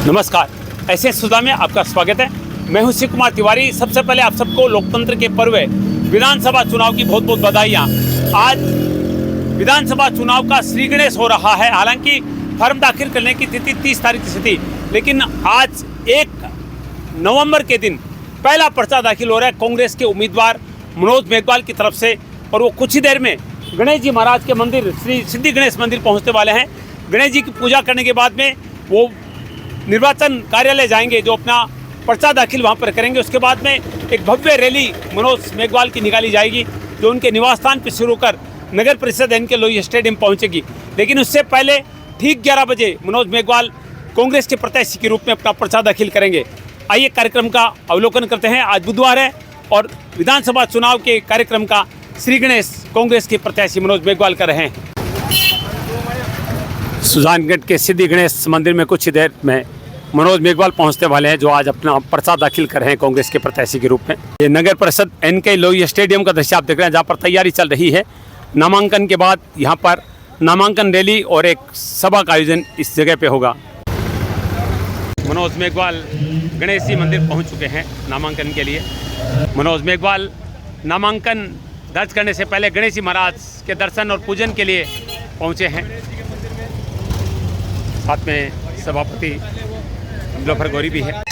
नमस्कार, ऐसे सुधा में आपका स्वागत है। मैं हूं शिव कुमार तिवारी। सबसे पहले आप सबको लोकतंत्र के पर्व विधानसभा चुनाव की बहुत बहुत बधाइयाँ। आज विधानसभा चुनाव का श्री गणेश हो रहा है। हालांकि फॉर्म दाखिल करने की तिथि 30 तारीख से थी, लेकिन आज 1 नवंबर के दिन पहला पर्चा दाखिल हो रहा है कांग्रेस के उम्मीदवार मनोज मेघवाल की तरफ से। और वो कुछ ही देर में गणेश जी महाराज के मंदिर श्री सिद्धि गणेश मंदिर पहुंचने वाले हैं। गणेश जी की पूजा करने के बाद में वो निर्वाचन कार्यालय जाएंगे, जो अपना पर्चा दाखिल वहां पर करेंगे। उसके बाद में एक भव्य रैली मनोज मेघवाल की निकाली जाएगी, जो उनके निवास स्थान पर शुरू कर नगर परिषद एन के लोई स्टेडियम पहुंचेगी। लेकिन उससे पहले ठीक 11 बजे मनोज मेघवाल कांग्रेस के प्रत्याशी के रूप में अपना पर्चा दाखिल करेंगे। आइए कार्यक्रम का अवलोकन करते हैं। आज बुधवार है और विधानसभा चुनाव के कार्यक्रम का श्री गणेश कांग्रेस के प्रत्याशी मनोज मेघवाल कर रहे हैं। सुजानगढ़ के सिद्धि गणेश मंदिर में कुछ ही देर में मनोज मेघवाल पहुंचने वाले हैं, जो आज अपना पर्चा दाखिल कर रहे हैं कांग्रेस के प्रत्याशी के रूप में। ये नगर परिषद एन के लोई स्टेडियम का दृश्य आप देख रहे हैं, जहां पर तैयारी चल रही है। नामांकन के बाद यहां पर नामांकन रैली और एक सभा का आयोजन इस जगह पे होगा। मनोज मेघवाल गणेश जी मंदिर पहुंच चुके हैं नामांकन के लिए। मनोज मेघवाल नामांकन दर्ज करने से पहले गणेश जी महाराज के दर्शन और पूजन के लिए पहुंचे हैं। साथ में सभापति अमलोफर गौरी भी है।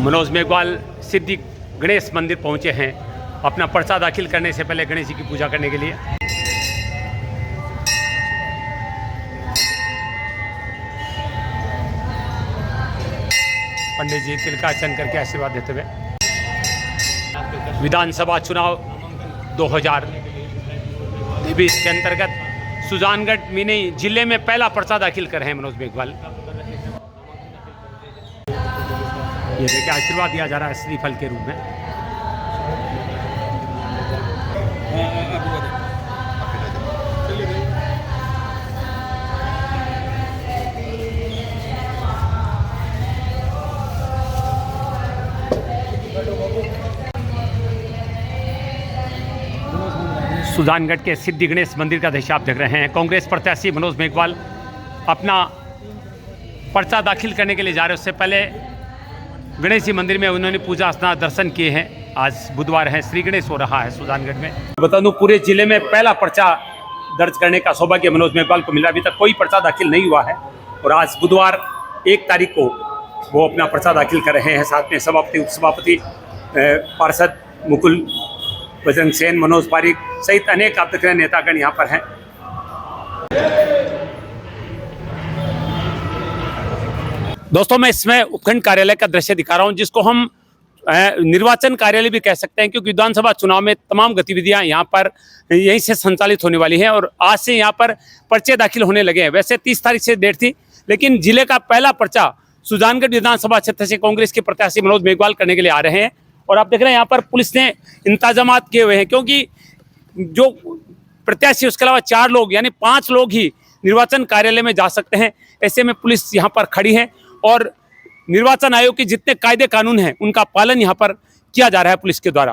मनोज मेघवाल सिद्धि गणेश मंदिर पहुंचे हैं अपना पर्चा दाखिल करने से पहले गणेश जी की पूजा करने के लिए। पंडित जी तिलकार्चन करके आशीर्वाद देते हुए विधानसभा चुनाव 2023 के अंतर्गत सुजानगढ़ मिनी जिले में पहला पर्चा दाखिल कर रहे हैं मनोज मेघवाल। ये देखिए आशीर्वाद दिया जा रहा है श्रीफल के रूप में। सुजानगढ़ के सिद्धि गणेश मंदिर का दृश्य आप देख रहे हैं। कांग्रेस प्रत्याशी मनोज मेघवाल अपना पर्चा दाखिल करने के लिए जा रहे हैं। उससे पहले गणेश जी मंदिर में उन्होंने पूजा अर्चना दर्शन किए हैं। आज बुधवार है, श्री गणेश हो रहा है सुजानगढ़ में। बता दूं, पूरे जिले में पहला पर्चा दर्ज करने का सौभाग्य मनोज मेघवाल को मिला। अभी तक कोई पर्चा दाखिल नहीं हुआ है और आज बुधवार 1 तारीख को वो अपना पर्चा दाखिल कर रहे हैं। साथ में सभापति, उपसभापति, पार्षद मुकुल, बजरंग सेन, मनोज पारिक सहित अनेक आप देख रहे हैं नेतागण यहाँ पर हैं। दोस्तों, मैं इसमें उपखंड कार्यालय का दृश्य दिखा रहा हूँ, जिसको हम निर्वाचन कार्यालय भी कह सकते हैं, क्योंकि विधानसभा चुनाव में तमाम गतिविधियां यहाँ पर यहीं से संचालित होने वाली हैं और आज से यहाँ पर पर्चे दाखिल होने लगे हैं। वैसे 30 तारीख से डेट थी, लेकिन जिले का पहला पर्चा सुजानगढ़ विधानसभा क्षेत्र से कांग्रेस के प्रत्याशी मनोज मेघवाल करने के लिए आ रहे हैं। और आप देख रहे हैं यहाँ पर पुलिस ने इंतजामात किए हुए हैं, क्योंकि जो प्रत्याशी उसके अलावा 4 लोग यानी 5 लोग ही निर्वाचन कार्यालय में जा सकते हैं। ऐसे में पुलिस यहाँ पर खड़ी है और निर्वाचन आयोग के जितने कायदे कानून हैं उनका पालन यहाँ पर किया जा रहा है पुलिस के द्वारा।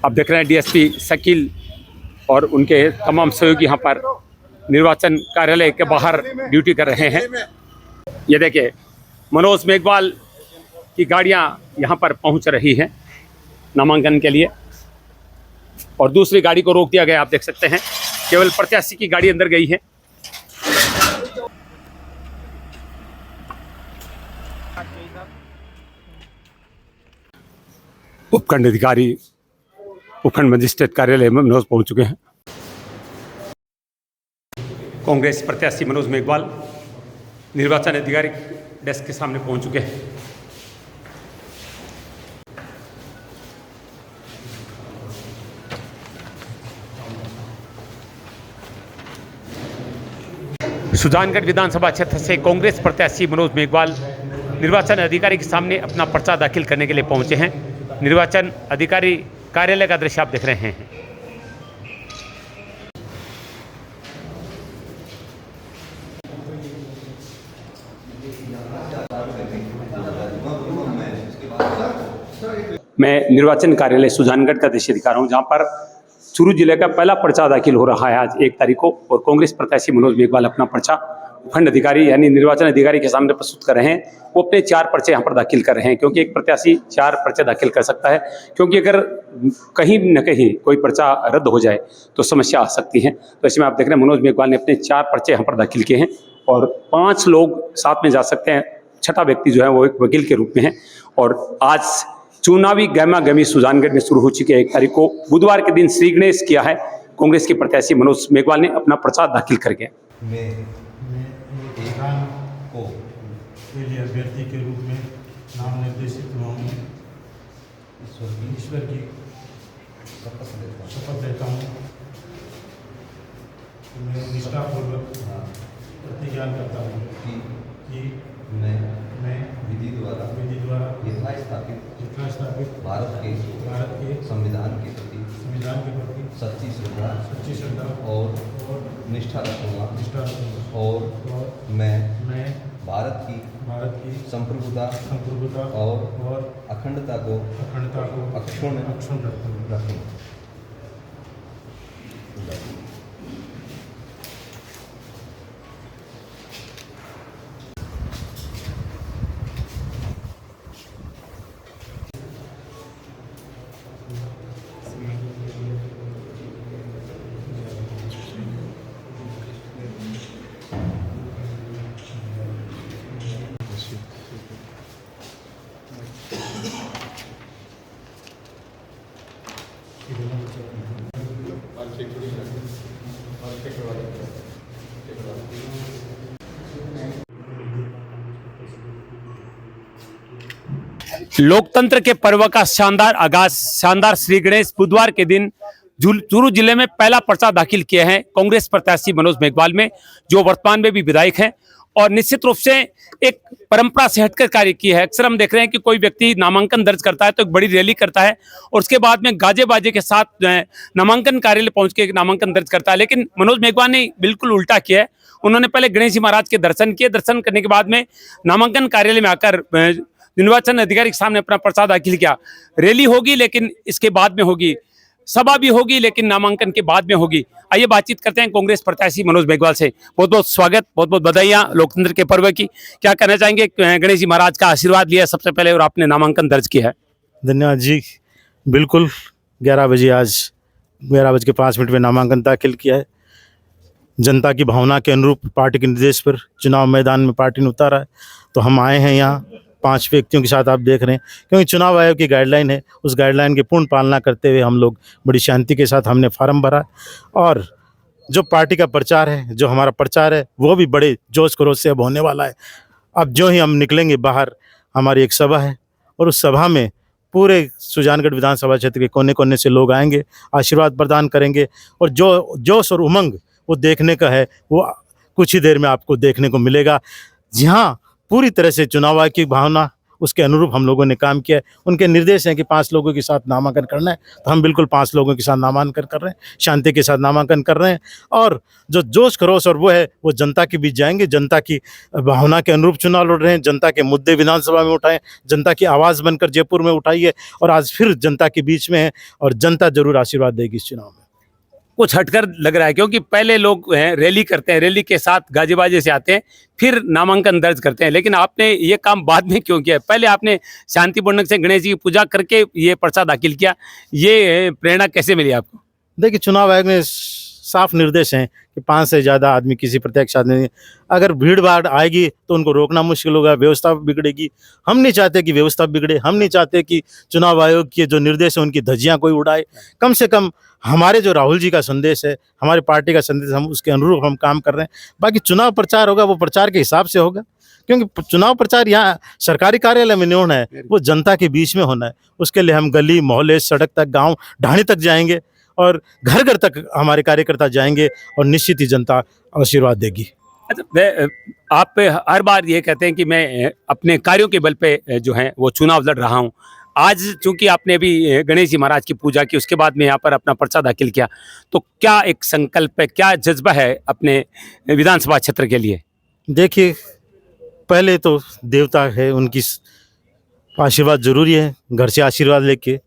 आप देख रहे हैं डीएसपी शकील और उनके तमाम सहयोगी यहाँ पर निर्वाचन कार्यालय के बाहर ड्यूटी कर रहे हैं। ये देखिए मनोज मेघवाल की गाड़ियाँ यहाँ पर पहुँच रही हैं नामांकन के लिए और दूसरी गाड़ी को रोक दिया गया। आप देख सकते हैं केवल प्रत्याशी की गाड़ी अंदर गई है। उपखंड अधिकारी, उपखंड मजिस्ट्रेट कार्यालय में मनोज पहुंच चुके हैं। कांग्रेस प्रत्याशी मनोज मेघवाल निर्वाचन अधिकारी डेस्क के सामने पहुंच चुके हैं। सुजानगढ़ विधानसभा क्षेत्र से कांग्रेस प्रत्याशी मनोज मेघवाल निर्वाचन अधिकारी के सामने अपना पर्चा दाखिल करने के लिए पहुंचे हैं। निर्वाचन अधिकारी कार्यालय का दृश्य आप देख रहे हैं। मैं निर्वाचन कार्यालय सुजानगढ़ का दृश्य दिखा रहा हूं, जहां पर चूरू जिले का पहला पर्चा दाखिल हो रहा है आज 1 तारीख को, और कांग्रेस प्रत्याशी मनोज मेघवाल अपना पर्चा खंड अधिकारी यानी निर्वाचन अधिकारी के सामने प्रस्तुत कर रहे हैं, वो अपने 4 पर्चे यहाँ पर दाखिल कर रहे हैं, क्योंकि एक प्रत्याशी 4 पर्चे दाखिल कर सकता है, क्योंकि अगर कहीं न कहीं कोई पर्चा रद्द हो जाए तो समस्या आ सकती है। तो इसमें आप देख रहे हैं मनोज मेघवाल ने अपने 4 पर्चे यहाँ पर दाखिल किए हैं और 5 लोग साथ में जा सकते हैं। छठा व्यक्ति जो है वो एक वकील के रूप में है। और आज चुनावी गहमा-गहमी सुजानगढ़ में शुरू हो चुकी है। 1 तारीख को बुधवार के दिन श्री गणेश किया है कांग्रेस के प्रत्याशी मनोज मेघवाल ने अपना पर्चा दाखिल करके। मैं ईरान को पहले अभ्यर्थी के रूप में नाम निर्देशित हुआ हूँ। ईश्वर की शपथ लेता हूँ। मैं निष्ठापूर्वक प्रतिज्ञान करता हूँ कि मैं विधि द्वारा यथा स्थापित भारत के संविधान के प्रति सच्ची श्रद्धा और निष्ठा रखूँगा और मैं भारत की संप्रभुता और अखंडता को अक्षुण्ण रखूँगा। लोकतंत्र के पर्व का शानदार आगाज, शानदार श्री गणेश बुधवार के दिन चूरू जिले में पहला पर्चा दाखिल किया है कांग्रेस प्रत्याशी मनोज मेघवाल में, जो वर्तमान में भी विधायक हैं और निश्चित रूप से एक परंपरा से हटकर कार्य की है। अक्सर हम देख रहे हैं कि कोई व्यक्ति नामांकन दर्ज करता है तो एक बड़ी रैली करता है और उसके बाद में गाजे बाजे के साथ नामांकन कार्यालय पहुंच के नामांकन दर्ज करता है, लेकिन मनोज मेघवाल ने बिल्कुल उल्टा किया है। उन्होंने पहले गणेश जी महाराज के दर्शन किए, दर्शन करने के बाद में नामांकन कार्यालय में आकर निर्वाचन अधिकारी के सामने अपना पर्चा दाखिल किया। रैली होगी लेकिन इसके बाद में होगी, सभा भी होगी लेकिन नामांकन के बाद में होगी। आइए बातचीत करते हैं कांग्रेस प्रत्याशी मनोज मेघवाल से। बहुत बहुत स्वागत, बहुत बहुत बधाइयां लोकतंत्र के पर्व की। क्या कहना चाहेंगे? गणेश जी महाराज का आशीर्वाद लिया सबसे पहले और आपने नामांकन दर्ज किया है। धन्यवाद जी। बिल्कुल 11 बजे आज 11:05 में नामांकन दाखिल किया है। जनता की भावना के अनुरूप पार्टी के निर्देश पर चुनाव मैदान में पार्टी ने उतारा है, तो हम आए हैं यहाँ 5 व्यक्तियों के साथ। आप देख रहे हैं क्योंकि चुनाव आयोग की गाइडलाइन है, उस गाइडलाइन की पूर्ण पालना करते हुए हम लोग बड़ी शांति के साथ हमने फार्म भरा और जो पार्टी का प्रचार है, जो हमारा प्रचार है, वो भी बड़े जोश खरोश से अब होने वाला है। अब जो ही हम निकलेंगे बाहर, हमारी एक सभा है और उस सभा में पूरे सुजानगढ़ विधानसभा क्षेत्र के कोने कोने से लोग आएंगे, आशीर्वाद प्रदान करेंगे और जो जोश और उमंग वो देखने का है वो कुछ ही देर में आपको देखने को मिलेगा। जहाँ पूरी तरह से चुनाव आयोग की भावना उसके अनुरूप हम लोगों ने काम किया है। उनके निर्देश हैं कि 5 लोगों के साथ नामांकन करना है, तो हम बिल्कुल 5 लोगों के साथ नामांकन कर रहे हैं, शांति के साथ नामांकन कर रहे हैं और जो जोश खरोश और वो है वो जनता के बीच जाएंगे, जनता की भावना के अनुरूप चुनाव लड़ रहे हैं, जनता के मुद्दे विधानसभा में उठाएं, जनता की आवाज़ बनकर जयपुर में उठाइए और आज फिर जनता के बीच में है और जनता जरूर आशीर्वाद देगी इस चुनाव में। कुछ हटकर लग रहा है क्योंकि पहले लोग रैली करते हैं, रैली के साथ गाजे बाजे से आते हैं, फिर नामांकन दर्ज करते हैं, लेकिन आपने ये काम बाद में क्यों किया? पहले आपने शांतिपूर्ण से गणेश जी की पूजा करके ये पर्चा दाखिल किया, ये प्रेरणा कैसे मिली आपको? देखिए, चुनाव आयोग में साफ निर्देश हैं कि 5 से ज़्यादा आदमी किसी प्रत्यक्ष आदमी, अगर भीड़ भाड़ आएगी तो उनको रोकना मुश्किल होगा, व्यवस्था बिगड़ेगी। हम नहीं चाहते कि व्यवस्था बिगड़े, हम नहीं चाहते कि चुनाव आयोग के जो निर्देश है उनकी धज्जियां कोई उड़ाए। कम से कम हमारे जो राहुल जी का संदेश है, हमारी पार्टी का संदेश, हम उसके अनुरूप हम काम कर रहे हैं। बाकी चुनाव प्रचार होगा वो प्रचार के हिसाब से होगा, क्योंकि चुनाव प्रचार यहाँ सरकारी कार्यालय में नहीं होना है, वो जनता के बीच में होना है। उसके लिए हम गली मोहल्ले, सड़क तक, गाँव ढाणी तक जाएंगे और घर घर तक हमारे कार्यकर्ता जाएंगे और निश्चित ही जनता आशीर्वाद देगी। अच्छा, आप हर बार ये कहते हैं कि मैं अपने कार्यों के बल पे जो है वो चुनाव लड़ रहा हूँ। आज चूंकि आपने अभी गणेश जी महाराज की पूजा की, उसके बाद में यहाँ पर अपना पर्चा दाखिल किया, तो क्या एक संकल्प है, क्या जज्बा है अपने विधानसभा क्षेत्र के लिए? देखिए, पहले तो देवता है, उनकी आशीर्वाद जरूरी है। घर से आशीर्वाद लेके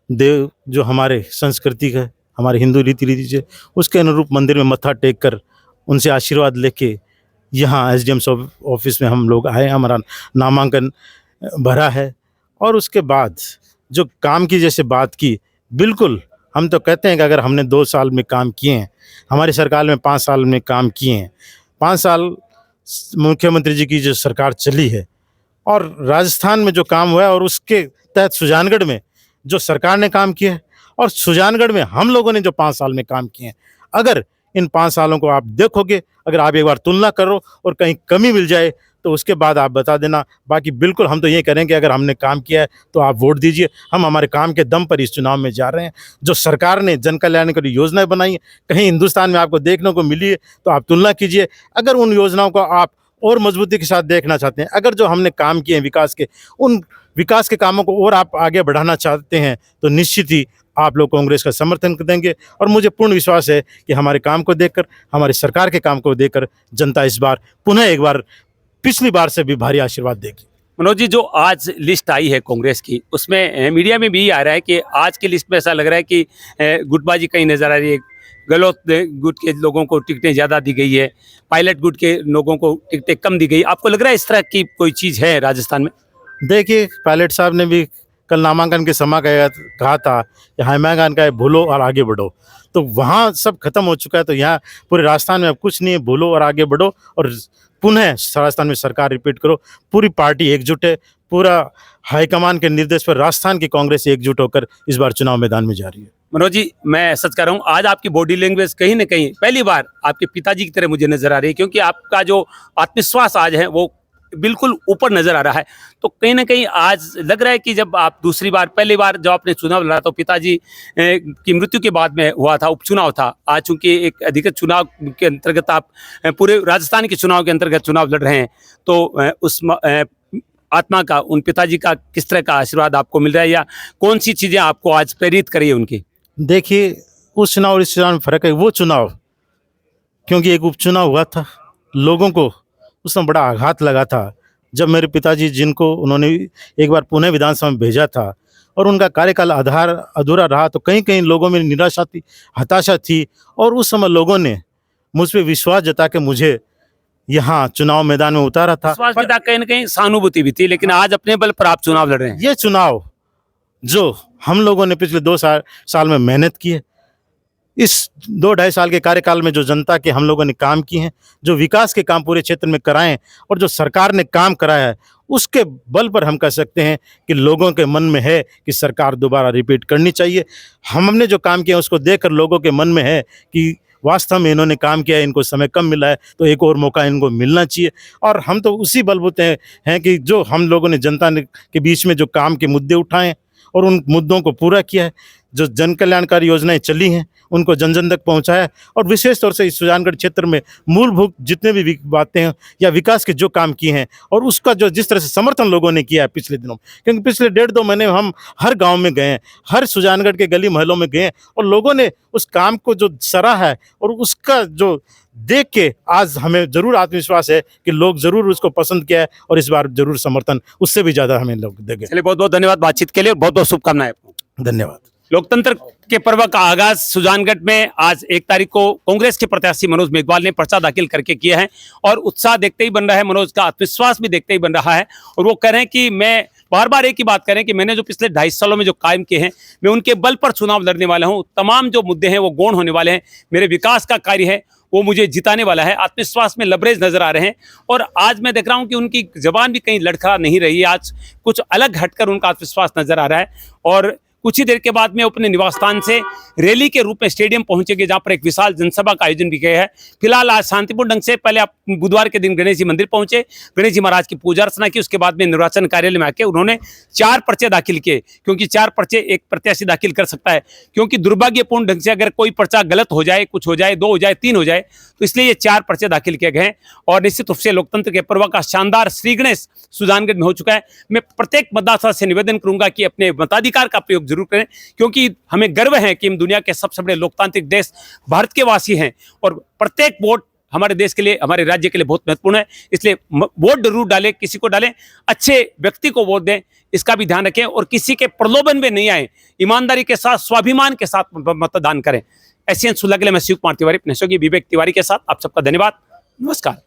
देव जो हमारे संस्कृति का, हमारे हिंदू रीति से उसके अनुरूप मंदिर में मत्था टेक कर उनसे आशीर्वाद लेके यहाँ एसडीएम ऑफिस में हम लोग आए, हमारा नामांकन भरा है। और उसके बाद जो काम की जैसे बात की, बिल्कुल हम तो कहते हैं कि अगर हमने 2 साल में काम किए हैं, हमारी सरकार में 5 साल में काम किए हैं, 5 साल मुख्यमंत्री जी की जो सरकार चली है और राजस्थान में जो काम हुआ है और उसके तहत सुजानगढ़ में जो सरकार ने काम किया है और सुजानगढ़ में हम लोगों ने जो 5 साल में काम किए हैं, अगर इन 5 सालों को आप देखोगे, अगर आप एक बार तुलना करो और कहीं कमी मिल जाए तो उसके बाद आप बता देना। बाकी बिल्कुल हम तो ये करें कि अगर हमने काम किया है तो आप वोट दीजिए। हम हमारे काम के दम पर इस चुनाव में जा रहे हैं। जो सरकार ने जन कल्याणकारी योजनाएं बनाई हैं, कहीं हिंदुस्तान में आपको देखने को मिली है तो आप तुलना कीजिए। अगर उन योजनाओं को आप और मजबूती के साथ देखना चाहते हैं, अगर जो हमने काम किए हैं विकास के, उन विकास के कामों को और आप आगे बढ़ाना चाहते हैं तो निश्चित ही आप लोग कांग्रेस का समर्थन देंगे। और मुझे पूर्ण विश्वास है कि हमारे काम को देखकर, हमारी सरकार के काम को देखकर जनता इस बार पुनः एक बार पिछली बार से भी भारी आशीर्वाद देगी। मनोज जी, जो आज लिस्ट आई है कांग्रेस की, उसमें मीडिया में भी आ रहा है कि आज की लिस्ट में ऐसा लग रहा है कि गुटबाजी कहीं नजर आ रही है। गलौत गुट के लोगों को टिकटें ज़्यादा दी गई है, पायलट गुट के लोगों को टिकटें कम दी गई। आपको लग रहा है इस तरह की कोई चीज़ है राजस्थान में? देखिए, पायलट साहब ने भी कल नामांकन के समय कहा था कि हाईमागान का है भूलो और आगे बढ़ो, तो वहाँ सब खत्म हो चुका है। तो यहाँ पूरे राजस्थान में अब कुछ नहीं है, भूलो और आगे बढ़ो और पुनः राजस्थान में सरकार रिपीट करो। पूरी पार्टी एकजुट है, पूरा हाईकमान के निर्देश पर राजस्थान की कांग्रेस एकजुट होकर इस बार चुनाव मैदान में जा रही है। मनोज जी, मैं सच कह रहा हूँ, आज आपकी बॉडी लैंग्वेज कहीं ना कहीं पहली बार आपके पिताजी की तरह मुझे नजर आ रही है, क्योंकि आपका जो आत्मविश्वास आज है वो बिल्कुल ऊपर नजर आ रहा है। तो कहीं ना कहीं आज लग रहा है कि जब आप दूसरी बार, पहली बार जब आपने चुनाव लड़ा तो पिताजी की मृत्यु के बाद में हुआ था, उपचुनाव था। आज चूंकि एक अधिकृत चुनाव के अंतर्गत आप पूरे राजस्थान के चुनाव के अंतर्गत चुनाव लड़ रहे हैं, तो उस आत्मा का, उन पिताजी का किस तरह का आशीर्वाद आपको मिल रहा है, या कौन सी चीज़ें आपको आज प्रेरित करी है उनकी? देखिए, उस चुनाव और इस चुनाव में फ़र्क है। वो चुनाव क्योंकि एक उपचुनाव हुआ था, लोगों को उसमें बड़ा आघात लगा था जब मेरे पिताजी, जिनको उन्होंने एक बार पुणे विधानसभा में भेजा था और उनका कार्यकाल अधूरा रहा, तो कहीं कहीं लोगों में निराशा थी, हताशा थी। और उस समय लोगों ने मुझ पर विश्वास जता के मुझे यहाँ चुनाव मैदान में उतारा था। विश्वास भी था, कहीं ना कहीं सहानुभूति भी थी, लेकिन आज अपने बल पर आप चुनाव लड़ रहे हैं। ये चुनाव जो हम लोगों ने पिछले 2 साल में मेहनत की है, इस 2-2.5 साल के कार्यकाल में जो जनता के हम लोगों ने काम किए हैं, जो विकास के काम पूरे क्षेत्र में कराए हैं और जो सरकार ने काम कराया है, उसके बल पर हम कह सकते हैं कि लोगों के मन में है कि सरकार दोबारा रिपीट करनी चाहिए। हमने जो काम किया उसको देखकर लोगों के मन में है कि वास्तव में इन्होंने काम किया है, इनको समय कम मिला है तो एक और मौका इनको मिलना चाहिए। और हम तो उसी बलबूते हैं कि जो हम लोगों ने जनता के बीच में जो काम के मुद्दे उठाए और उन मुद्दों को पूरा किया है, जो जन कल्याणकारी योजनाएं चली हैं उनको जन जन तक पहुंचाया, और विशेष तौर से इस सुजानगढ़ क्षेत्र में मूलभूत जितने भी बातें हैं या विकास के जो काम किए हैं और उसका जो जिस तरह से समर्थन लोगों ने किया है पिछले दिनों, क्योंकि पिछले 1.5-2 महीने हम हर गांव में गए हैं, हर सुजानगढ़ के गली मोहल्लों में गए हैं और लोगों ने उस काम को जो सराहा है और उसका जो देख के आज हमें जरूर आत्मविश्वास है कि लोग जरूर उसको पसंद किया है और इस बार जरूर समर्थन उससे भी ज़्यादा हमें लोग देंगे। चलिए, बहुत बहुत धन्यवाद बातचीत के लिए और बहुत बहुत शुभकामनाएं आपको। धन्यवाद। लोकतंत्र के पर्व का आगाज सुजानगढ़ में आज 1 तारीख को कांग्रेस के प्रत्याशी मनोज मेघवाल ने पर्चा दाखिल करके किया है और उत्साह देखते ही बन रहा है, मनोज का आत्मविश्वास भी देखते ही बन रहा है। और वो कह रहे हैं कि मैं बार बार एक ही बात कह रहे हैं कि मैंने जो पिछले 2.5 सालों में जो कायम किए हैं, मैं उनके बल पर चुनाव लड़ने वाला हूँ। तमाम जो मुद्दे हैं वो गौण होने वाले हैं, मेरे विकास का कार्य है वो मुझे जिताने वाला है। आत्मविश्वास में लबरेज नजर आ रहे हैं और आज मैं देख रहा हूं कि उनकी जबान भी कहीं लड़खड़ा नहीं रही है। आज कुछ अलग हटकर उनका आत्मविश्वास नजर आ रहा है और कुछ ही देर के बाद में अपने निवास स्थान से रैली के रूप में स्टेडियम पहुंचेंगे, जहां पर एक विशाल जनसभा का आयोजन भी किया है। फिलहाल आज शांतिपूर्ण ढंग से पहले आप बुधवार के दिन गणेश जी मंदिर पहुंचे, गणेश जी महाराज की पूजा अर्चना की, उसके बाद में निर्वाचन कार्यालय में आके उन्होंने 4 पर्चे दाखिल किए, क्योंकि 4 पर्चे एक प्रत्याशी दाखिल कर सकता है। क्योंकि दुर्भाग्यपूर्ण ढंग से अगर कोई पर्चा गलत हो जाए, कुछ हो जाए, 2 हो जाए, 3 हो जाए, तो इसलिए ये 4 पर्चे दाखिल किए गए। और निश्चित रूप से लोकतंत्र के पर्व का शानदार श्री गणेश सुजानगढ़ में हो चुका है। मैं प्रत्येक मतदाता से निवेदन करूंगा कि अपने मताधिकार का प्रयोग जरूर करें, क्योंकि हमें गर्व है कि हम दुनिया के सबसे बड़े लोकतांत्रिक देश भारत के वासी हैं और प्रत्येक वोट हमारे देश के लिए, हमारे राज्य के लिए बहुत महत्वपूर्ण है। इसलिए वोट जरूर डालें, किसी को डालें, अच्छे व्यक्ति को वोट दें, इसका भी ध्यान रखें और किसी के प्रलोभन में नहीं आए, ईमानदारी के साथ, स्वाभिमान के साथ मतदान करें। एशियन सुलह के लिए मैं शिव कुमार तिवारी, अपने सहयोगी विवेक तिवारी के साथ आप सबका धन्यवाद। नमस्कार।